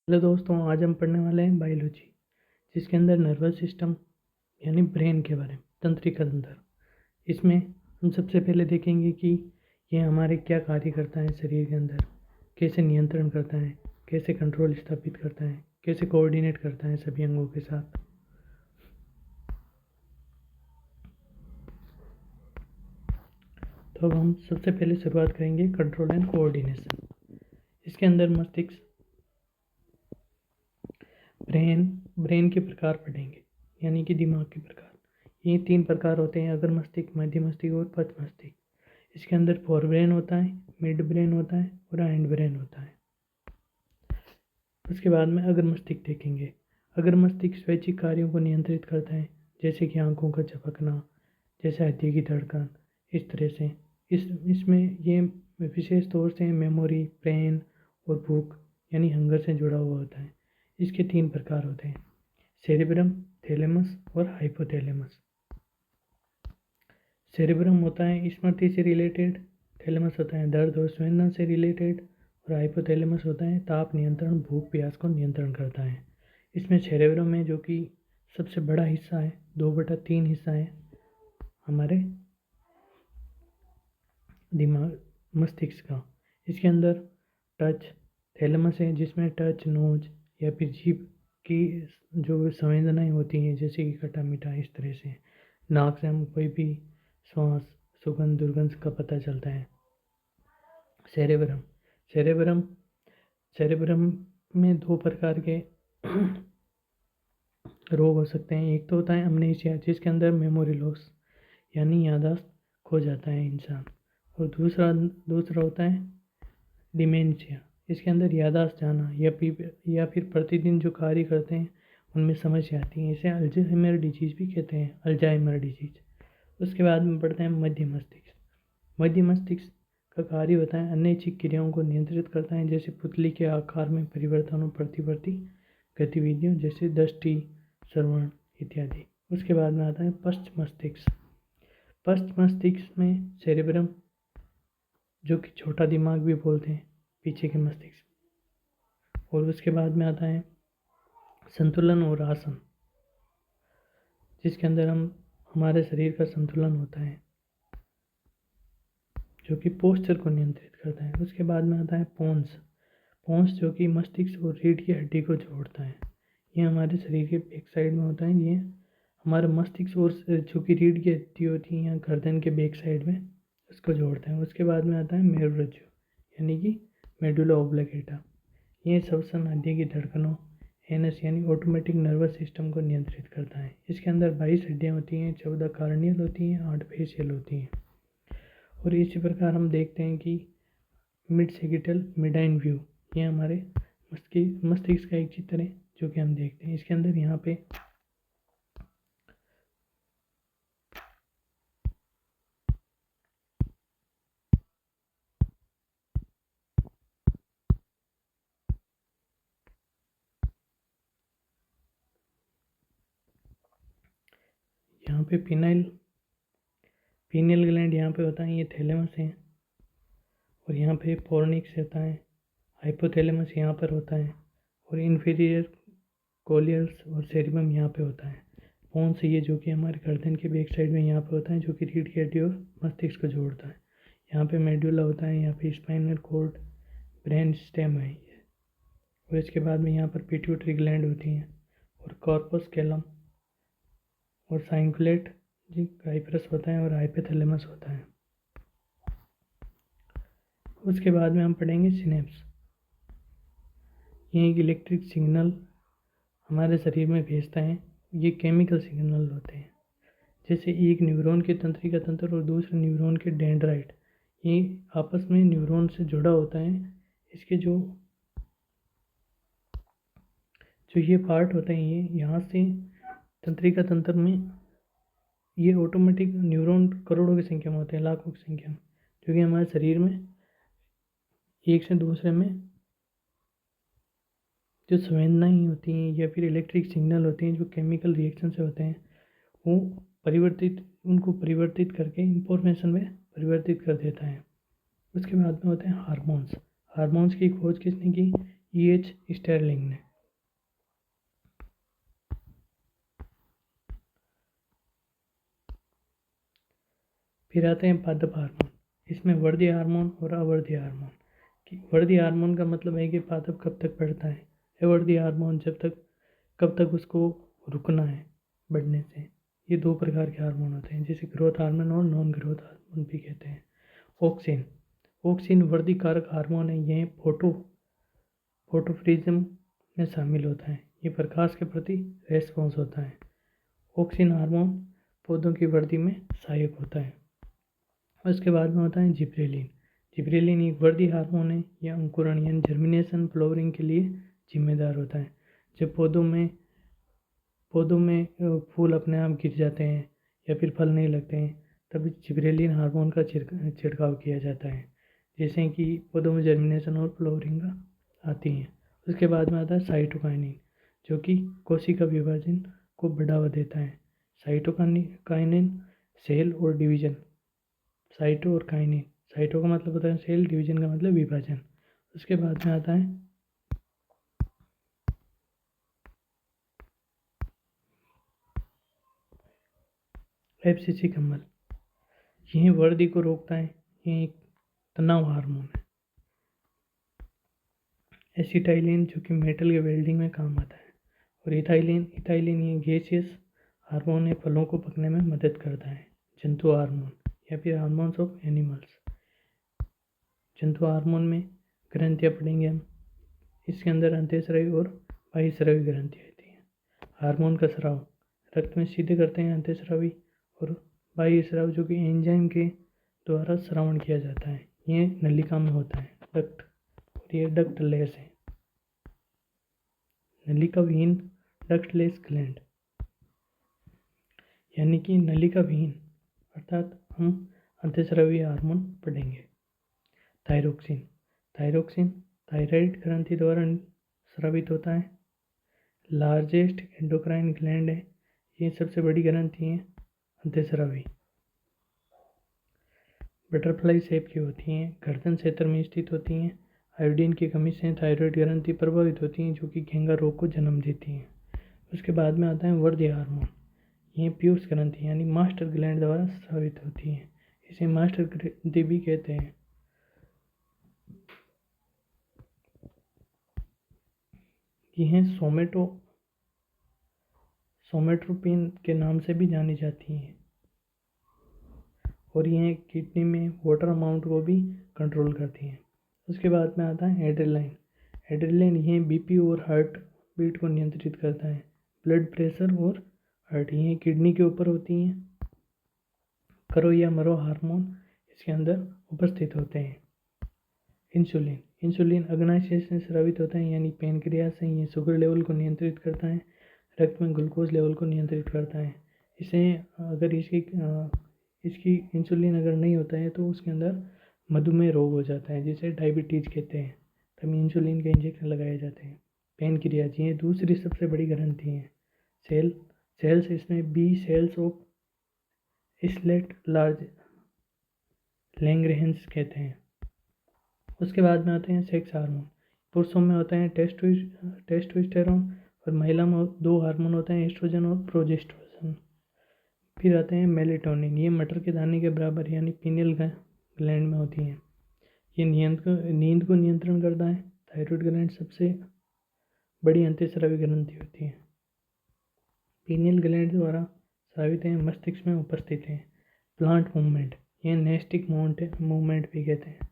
Hello दोस्तों, आज हम पढ़ने वाले हैं बायोलॉजी, जिसके अंदर नर्वस सिस्टम यानी ब्रेन के बारे में, तंत्रिका तंत्र। इसमें हम सबसे पहले देखेंगे कि ये हमारे क्या कार्य करता है शरीर के अंदर, कैसे नियंत्रण करता है, कैसे कंट्रोल स्थापित करता है, कैसे कोऑर्डिनेट करता है सभी अंगों के साथ। तो अब हम सबसे पहले शुरुआत करेंगे कंट्रोल एंड कोऑर्डिनेशन। इसके अंदर मस्तिष्क, ब्रेन के प्रकार पढ़ेंगे, यानी कि दिमाग के प्रकार। ये 3 प्रकार होते हैं: अग्र मस्तिष्क, मध्य मस्तिष्क और पश्च मस्तिष्क। इसके अंदर फोर ब्रेन होता है, मिड ब्रेन होता है और हाइंड ब्रेन होता है। उसके बाद में अग्र मस्तिष्क देखेंगे। अग्र मस्तिष्क स्वैच्छिक कार्यों को नियंत्रित करता है, जैसे कि आंखों का झपकना, जैसे हृदय की धड़कन, इस तरह से। इसमें ये विशेष तौर से मेमोरी, ब्रेन और भूख यानी हंगर से जुड़ा हुआ होता है। इसके 3 प्रकार होते हैं: सेरेब्रम, थैलेमस और हाइपोथैलेमस। सेरेब्रम होता है स्मृति से रिलेटेड, थैलेमस होता है दर्द और संवेदना से रिलेटेड, और हाइपोथैलेमस होता है ताप नियंत्रण, भूख प्यास को नियंत्रण करता है। इसमें सेरेब्रम में, जो कि सबसे बड़ा हिस्सा है, 2/3 हिस्सा है हमारे दिमाग मस्तिष्क का। इसके अंदर टच थैलेमस है, जिसमें टच, नोज या फिर जीभ की जो संवेदनाएं होती हैं, जैसे कि खट्टा मीठा, इस तरह से। नाक से हम कोई भी श्वास, सुगंध, दुर्गंध का पता चलता है। सेरेब्रम सेरेब्रम सेरेब्रम में 2 प्रकार के रोग हो सकते हैं। एक तो होता है अमनेशिया, जिसके अंदर मेमोरी लॉस यानी याददाश्त खो जाता है इंसान, और दूसरा होता है डिमेंशिया। इसके अंदर याददाश्त जाना या फिर प्रतिदिन जो कार्य करते हैं उनमें समस्या आती है। इसे अल्जाइमर डिजीज भी कहते हैं, अल्जाइमर डिजीज। उसके बाद में पढ़ते हैं मध्य मस्तिष्क। मध्य मस्तिष्क का कार्य होता है अनैच्छिक क्रियाओं को नियंत्रित करता है, जैसे पुतली के आकार में परिवर्तन और प्रतिवर्ती गतिविधियों, जैसे दृष्टि, श्रवण इत्यादि। उसके बाद में आता है पश्च मस्तिष्क। पश्च मस्तिष्क में सेरेब्रम, जो कि छोटा दिमाग भी बोलते हैं, पीछे के मस्तिष्क। और उसके बाद में आता है संतुलन और आसन, जिसके अंदर हमारे शरीर का संतुलन होता है, जो कि पोस्चर को नियंत्रित करता है। उसके बाद में आता है पोन्स। पोन्स जो कि मस्तिष्क और रीढ़ की हड्डी को जोड़ता है। ये हमारे शरीर के बैक साइड में होता है। ये हमारे मस्तिष्क और जो कि रीढ़ की हड्डी होती है या गर्दन के बैक साइड में, उसको जोड़ता है। उसके बाद में आता है मेरुरज्जु, यानी कि मेडुला ऑब्लिंगेटा। ये श्वसन, हृदय की धड़कनों, एनएस यानी ऑटोमेटिक नर्वस सिस्टम को नियंत्रित करता है। इसके अंदर 22 हड्डियाँ होती हैं, 14 कार्नियल होती हैं, 8 फेशियल होती हैं। और इसी प्रकार हम देखते हैं कि मिड सेगिटल मिडाइन व्यू, ये हमारे मस्तिष्क का एक चित्र है जो कि हम देखते हैं। इसके अंदर यहाँ पे पीनियल ग्लैंड यहाँ पे होता है, ये थैलेमस है। और यहाँ पे फोर्निक्स होता है, हाइपोथैलेमस यहाँ पर होता है, और इन्फीरियर कोलियल्स और सेरिबम यहाँ पे होता है। पोन्स ये जो कि हमारे गर्दन के बैक साइड में यहाँ पे होता है, जो कि रीढ़ की हड्डी और मस्तिष्क को जोड़ता है। यहाँ पे मेडुला होता है, यहाँ पे स्पाइनल कॉर्ड, ब्रेन स्टेम है ये। और इसके बाद में यहाँ पर पिट्यूटरी ग्लैंड होती हैं, और कॉर्पस कैलम और साइंकुलेट जी काइपरस होता है, और हाइपोथैलेमस होता है। उसके बाद में हम पढ़ेंगे सिनेप्स। ये एक इलेक्ट्रिक सिग्नल हमारे शरीर में भेजता है। ये केमिकल सिग्नल होते हैं, जैसे एक न्यूरॉन के तंत्रिका तंत्र और दूसरे न्यूरॉन के डेंड्राइट, ये आपस में न्यूरॉन से जुड़ा होता है। इसके जो ये पार्ट होते हैं, ये यहाँ से तंत्रिका तंत्र में ये ऑटोमेटिक न्यूरॉन करोड़ों की संख्या में होते हैं, लाखों की संख्या में, जो कि हमारे शरीर में एक से दूसरे में जो संवेदनाएं होती हैं या फिर इलेक्ट्रिक सिग्नल होते हैं, जो केमिकल रिएक्शन से होते हैं, वो उनको परिवर्तित करके इंफॉर्मेशन में परिवर्तित कर देता है। उसके बाद में होते हैं हार्मोन्स। हार्मोन्स की खोज किसने की? E.H. स्टर्लिंग ने। फिर आते हैं पादप हार्मोन। इसमें वर्दी हार्मोन और अवर्दी हार्मोन। वर्दी हार्मोन का मतलब है कि पादप कब तक बढ़ता है, अवर्दी हार्मोन कब तक उसको रुकना है बढ़ने से। ये दो प्रकार के हार्मोन होते हैं, जिसे ग्रोथ हार्मोन और नॉन ग्रोथ हार्मोन भी कहते हैं। ऑक्सिन ऑक्सिन वर्दी कारक हार्मोन है। यह फोटोफ्रिज्म में शामिल होता है। ये प्रकाश के प्रति रेस्पॉन्स होता है। ऑक्सिन हार्मोन पौधों की वृद्धि में सहायक होता है। उसके बाद में होता है जिब्रेलिन। जिब्रेलिन एक वृद्धि हार्मोन है। यह अंकुरण यानी जर्मिनेशन फ्लावरिंग के लिए जिम्मेदार होता है। जब पौधों में फूल अपने आप गिर जाते हैं या फिर फल नहीं लगते हैं, तब जिब्रेलिन हार्मोन का छिड़काव किया जाता है, जिससे कि पौधों में जर्मिनेशन और फ्लावरिंग आती है। उसके बाद में आता है साइटोकाइनिन, जो कि कोशिका विभाजन को बढ़ावा देता है। साइटोकाइनिन सेल और डिवीजन। साइटो और काइनिन, साइटो का मतलब होता है सेल, डिवीजन का मतलब विभाजन। उसके बाद में आता है एब्सिसी कम्बल। यह वृद्धि को रोकता है। यह एक तनाव हार्मोन है। एसिटाइलिन, जो कि मेटल के वेल्डिंग में काम आता है। और इथाइलिन ये गैसियस हार्मोन है, फलों को पकने में मदद करता है। जंतु हार्मोन या फिर हार्मोन्स ऑफ एनिमल्स। जंतु हार्मोन में ग्रंथियाँ पढ़ेंगे हम। इसके अंदर अंतःस्रावी और बाह्यस्रावी ग्रंथियाँ होती हैं। हार्मोन का स्राव रक्त में सीधे करते हैं अंतःस्रावी और बाह्यस्राव, जो कि एंजाइम के द्वारा श्रवण किया जाता है। ये नलिका में होता है, डक्ट, और ये डक्टलेस है। नलिका विहीन डक्टलेस ग्लैंड, यानी कि नलिका विहीन, अर्थात हम अंतःस्रावी हार्मोन पढ़ेंगे। थायरोक्सिन थायराइड ग्रंथि द्वारा स्रावित होता है। लार्जेस्ट एंडोक्राइन ग्लैंड है। ये सबसे बड़ी ग्रंथि है अंतःस्रावी। बटरफ्लाई शेप की होती हैं, गर्दन क्षेत्र में स्थित होती हैं। आयोडीन की कमी से थायराइड ग्रंथि प्रभावित होती हैं, जो कि घेंगा रोग को जन्म देती हैं। उसके बाद में आता है वर्दी हार्मोन। ये पीयूष ग्रंथि यानी मास्टर ग्लैंड द्वारा स्रावित होती हैं। इसे मास्टर ग्रंथि भी कहते हैं। यह सोमेट्रोपिन के नाम से भी जानी जाती हैं, और यह किडनी में वाटर अमाउंट को भी कंट्रोल करती हैं। उसके बाद में आता है एड्रेनालिन यह बीपी और हार्ट बीट को नियंत्रित करता है। ब्लड प्रेशर और हार्ट ये किडनी के ऊपर होती हैं। करो या मरो हार्मोन इसके अंदर उपस्थित होते हैं। इंसुलिन अग्नाशय से स्रावित होता है, यानी पैनक्रियास से। ये शुगर लेवल को नियंत्रित करता है, रक्त में ग्लूकोज लेवल को नियंत्रित करता है। इसे अगर इसकी इंसुलिन अगर नहीं होता है तो उसके अंदर मधुमेह रोग हो जाता है, जिसे डायबिटीज कहते हैं। तब इंसुलिन के इंजेक्शन लगाए जाते हैं। पैनक्रियाज ये दूसरी सबसे बड़ी ग्रंथि है। सेल्स इसमें B cells of islets large Langerhans कहते हैं। उसके बाद में आते हैं सेक्स हार्मोन। पुरुषों में होते हैं टेस्टोस्टेरोन, और महिला में दो हार्मोन होते हैं, एस्ट्रोजन और प्रोजेस्टेरोन। फिर आते हैं मेलेटोनिन। ये मटर के दाने के बराबर यानी पीनियल ग्लैंड में होती हैं। ये नींद को नियंत्रण करता है। थायराइड ग्लैंड सबसे बड़ी अंतःस्रावी ग्रंथि होती है। पीनियल ग्लैंड द्वारा स्रावित है, मस्तिष्क में उपस्थित है। प्लांट मूवमेंट ये नेस्टिक मूवमेंट भी कहते हैं।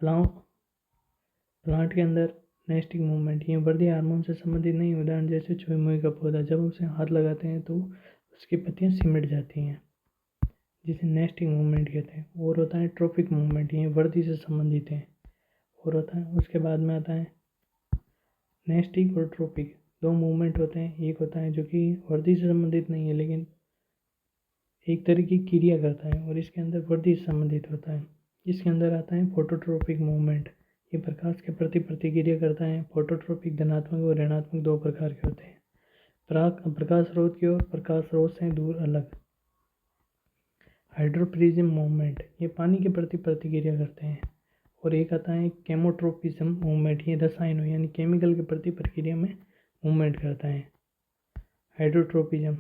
प्लांट के अंदर नेस्टिक मूवमेंट ये वृद्धि हार्मोन से संबंधित नहीं। उदाहरण जैसे चुई मुई का पौधा, जब उसे हाथ लगाते हैं तो उसकी पत्तियां सिमट जाती हैं, जिसे नेस्टिक मूवमेंट कहते हैं। और होता है ट्रॉपिक मूवमेंट, ये वृद्धि से संबंधित है। और होता है उसके बाद में आता है नेस्टिक और ट्रॉपिक, दो मूवमेंट होते हैं। एक होता है जो कि वृद्धि से संबंधित नहीं है, लेकिन एक तरह की क्रिया करता है, और इसके अंदर वृद्धि से संबंधित होता है। इसके अंदर आता है फोटोट्रोपिक मूवमेंट। ये प्रकाश के प्रति प्रतिक्रिया करता है। फोटोट्रोपिक धनात्मक और ऋणात्मक दो प्रकार के होते हैं। प्रकाश स्रोत की ओर, प्रकाश स्रोत से दूर अलग। हाइड्रोप्रिज्म मूवमेंट ये पानी के प्रति प्रतिक्रिया करते हैं। और एक आता है केमोट्रोपिज्म मूवमेंट, ये रसायनों यानी केमिकल के प्रति प्रक्रिया में मूवमेंट करता है। हाइड्रोट्रोपिज्म